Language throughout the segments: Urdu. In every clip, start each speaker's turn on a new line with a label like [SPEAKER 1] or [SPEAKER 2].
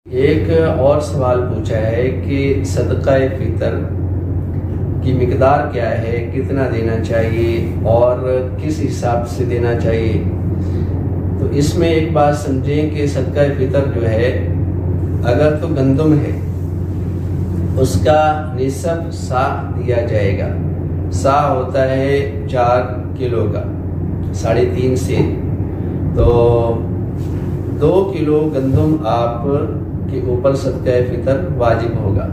[SPEAKER 1] ایک اور سوال پوچھا ہے کہ صدقہ فطر کی مقدار کیا ہے، کتنا دینا چاہیے اور کس حساب سے دینا چاہیے۔ تو اس میں ایک بات سمجھیں کہ صدقہ فطر جو ہے، اگر تو گندم ہے اس کا نصف سا دیا جائے گا۔ سا ہوتا ہے 4 کلو کا، 3.5 سے، تو 2 کلو گندم آپ کے اوپر صدقہ فطر واجب ہوگا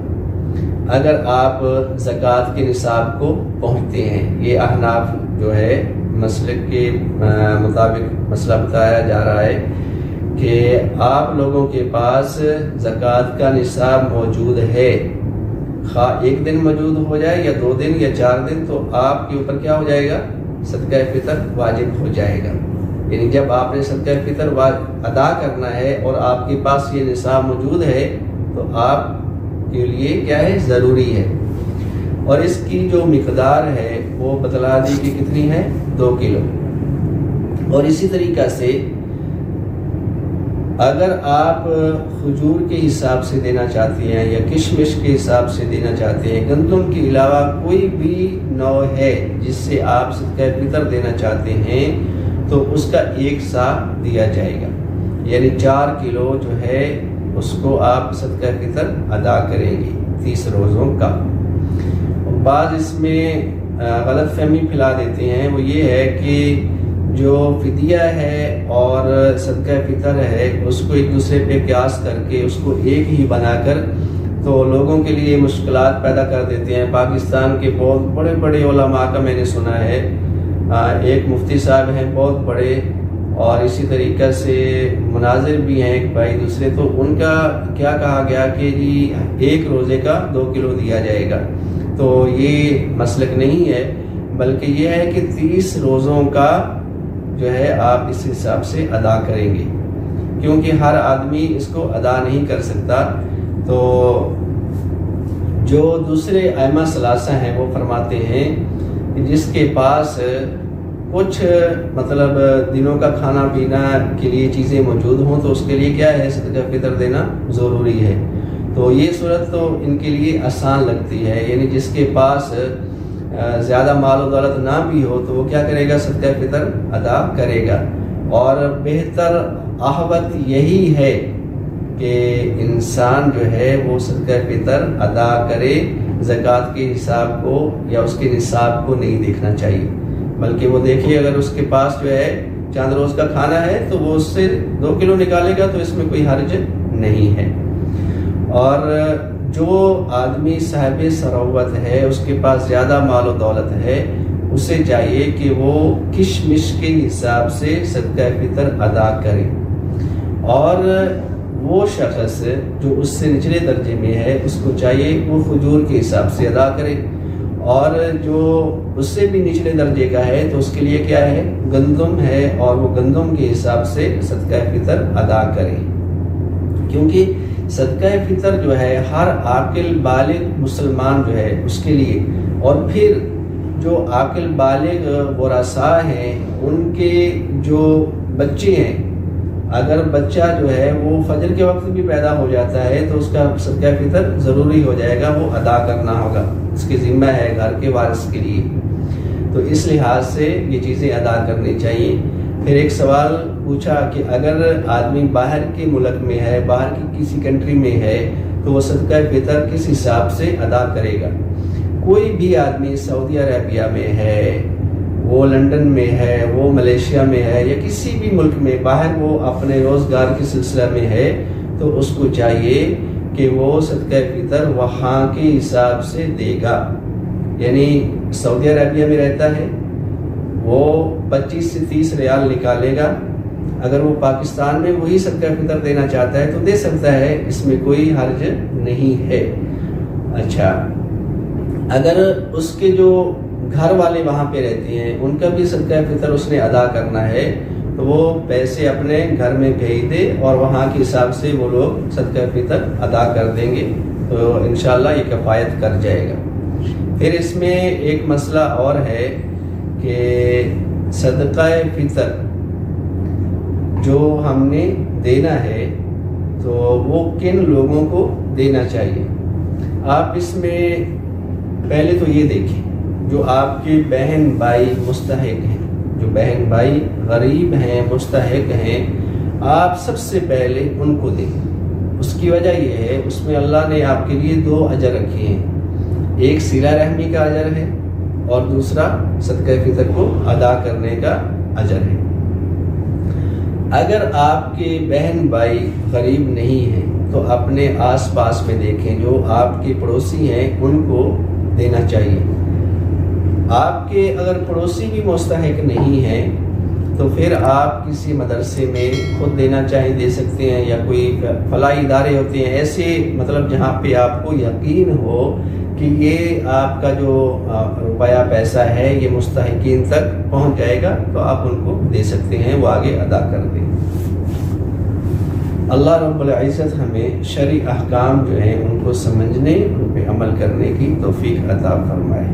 [SPEAKER 1] اگر آپ زکوٰۃ کے نصاب کو پہنچتے ہیں۔ یہ احناف جو ہے مسلک کے مطابق مسئلہ بتایا جا رہا ہے کہ آپ لوگوں کے پاس زکوٰۃ کا نصاب موجود ہے، خواہ 1 دن موجود ہو جائے یا 2 دن یا 4 دن، تو آپ کے اوپر کیا ہو جائے گا؟ صدقہ فطر واجب ہو جائے گا۔ یعنی جب آپ نے صدقہ فطر ادا کرنا ہے اور آپ کے پاس یہ نصاب موجود ہے تو آپ کے لیے کیا ہے؟ ضروری ہے۔ اور اس کی جو مقدار ہے وہ بتلا دی کہ کتنی ہے؟ 2 کلو۔ اور اسی طریقہ سے اگر آپ کھجور کے حساب سے دینا چاہتے ہیں یا کشمش کے حساب سے دینا چاہتے ہیں، گندم کے علاوہ کوئی بھی نوع ہے جس سے آپ صدقہ فطر دینا چاہتے ہیں، تو اس کا 1 سا دیا جائے گا۔ یعنی 4 کلو جو ہے اس کو آپ صدقہ فطر ادا کریں گے 30 روزوں کا۔ بعض اس میں غلط فہمی پھیلا دیتے ہیں، وہ یہ ہے کہ جو فدیہ ہے اور صدقہ فطر ہے اس کو ایک دوسرے پہ قیاس کر کے اس کو ایک ہی بنا کر تو لوگوں کے لیے مشکلات پیدا کر دیتے ہیں۔ پاکستان کے بہت بڑے بڑے علماء کا میں نے سنا ہے، ایک مفتی صاحب ہیں بہت بڑے، اور اسی طریقہ سے مناظر بھی ہیں ایک بھائی دوسرے، تو ان کا کیا کہا گیا کہ جی 1 روزے کا 2 کلو دیا جائے گا۔ تو یہ مسلک نہیں ہے، بلکہ یہ ہے کہ 30 روزوں کا جو ہے آپ اس حساب سے ادا کریں گے، کیونکہ ہر آدمی اس کو ادا نہیں کر سکتا۔ تو جو دوسرے ائمہ ثلاثہ ہیں وہ فرماتے ہیں کہ جس کے پاس کچھ مطلب دنوں کا کھانا پینا کے لیے چیزیں موجود ہوں تو اس کے لیے کیا ہے؟ صدقہ فطر دینا ضروری ہے۔ تو یہ صورت تو ان کے لیے آسان لگتی ہے، یعنی جس کے پاس زیادہ مال و دولت نہ بھی ہو تو وہ کیا کرے گا؟ صدقہ فطر ادا کرے گا۔ اور بہتر احوط یہی ہے کہ انسان جو ہے وہ صدقہ فطر ادا کرے، زکوٰۃ کے حساب کو یا اس کے نصاب کو نہیں دیکھنا چاہیے، بلکہ وہ دیکھیے اگر اس کے پاس جو ہے چند روز کا کھانا ہے تو وہ اس سے 2 کلو نکالے گا تو اس میں کوئی حرج نہیں ہے۔ اور جو آدمی صاحب ثروت ہے، اس کے پاس زیادہ مال و دولت ہے، اسے چاہیے کہ وہ کشمش کے حساب سے صدقہ فطر ادا کرے، اور وہ شخص جو اس سے نچلے درجے میں ہے اس کو چاہیے وہ کھجور کے حساب سے ادا کرے، اور جو اس سے بھی نچلے درجے کا ہے تو اس کے لیے کیا ہے؟ گندم ہے، اور وہ گندم کے حساب سے صدقہ فطر ادا کرے، کیونکہ صدقہ فطر جو ہے ہر عاقل بالغ مسلمان جو ہے اس کے لیے، اور پھر جو عاقل بالغ ورثاء ہیں ان کے جو بچے ہیں، اگر بچہ جو ہے وہ فجر کے وقت بھی پیدا ہو جاتا ہے تو اس کا صدقہ فطر ضروری ہو جائے گا، وہ ادا کرنا ہوگا، اس کی ذمہ ہے گھر کے وارث کے لیے۔ تو اس لحاظ سے یہ چیزیں ادا کرنی چاہیے۔ پھر ایک سوال پوچھا کہ اگر آدمی باہر کے ملک میں ہے، باہر کی کسی کنٹری میں ہے، تو وہ صدقہ فطر کس حساب سے ادا کرے گا؟ کوئی بھی آدمی سعودی عربیہ میں ہے، وہ لندن میں ہے، وہ ملیشیا میں ہے، یا کسی بھی ملک میں باہر وہ اپنے روزگار کے سلسلہ میں ہے، تو اس کو چاہیے کہ وہ صدقہ فطر وہاں کے حساب سے دے گا۔ یعنی سعودی عربیہ میں رہتا ہے، وہ 25 سے 30 ریال نکالے گا، اگر وہ پاکستان میں وہی صدقہ فطر دینا چاہتا ہے تو دے سکتا ہے، اس میں کوئی حرج نہیں ہے۔ اچھا، اگر اس کے جو گھر والے وہاں پہ رہتے ہیں ان کا بھی صدقہ فطر اس نے ادا کرنا ہے تو وہ پیسے اپنے گھر میں بھیج دے اور وہاں کے حساب سے وہ لوگ صدقہ فطر ادا کر دیں گے، تو انشاءاللہ یہ کفایت کر جائے گا۔ پھر اس میں ایک مسئلہ اور ہے کہ صدقہ فطر جو ہم نے دینا ہے تو وہ کن لوگوں کو دینا چاہیے؟ آپ اس میں پہلے تو یہ دیکھیں جو آپ کے بہن بھائی مستحق ہیں، جو بہن بھائی غریب ہیں، مستحق ہیں، آپ سب سے پہلے ان کو دیں۔ اس کی وجہ یہ ہے اس میں اللہ نے آپ کے لیے 2 اجر رکھے ہیں، ایک صلہ رحمی کا اجر ہے اور دوسرا صدقہ فطر کو ادا کرنے کا اجر ہے۔ اگر آپ کے بہن بھائی غریب نہیں ہیں تو اپنے آس پاس میں دیکھیں، جو آپ کے پڑوسی ہیں ان کو دینا چاہیے۔ آپ کے اگر پڑوسی بھی مستحق نہیں ہیں تو پھر آپ کسی مدرسے میں خود دینا چاہیں دے سکتے ہیں، یا کوئی فلاحی ادارے ہوتے ہیں ایسے، مطلب جہاں پہ آپ کو یقین ہو کہ یہ آپ کا جو روپیہ پیسہ ہے یہ مستحقین تک پہنچ جائے گا، تو آپ ان کو دے سکتے ہیں، وہ آگے ادا کر دیں۔ اللہ رب العزت ہمیں شرعی احکام جو ہیں ان کو سمجھنے، ان پہ عمل کرنے کی توفیق عطا فرمائے۔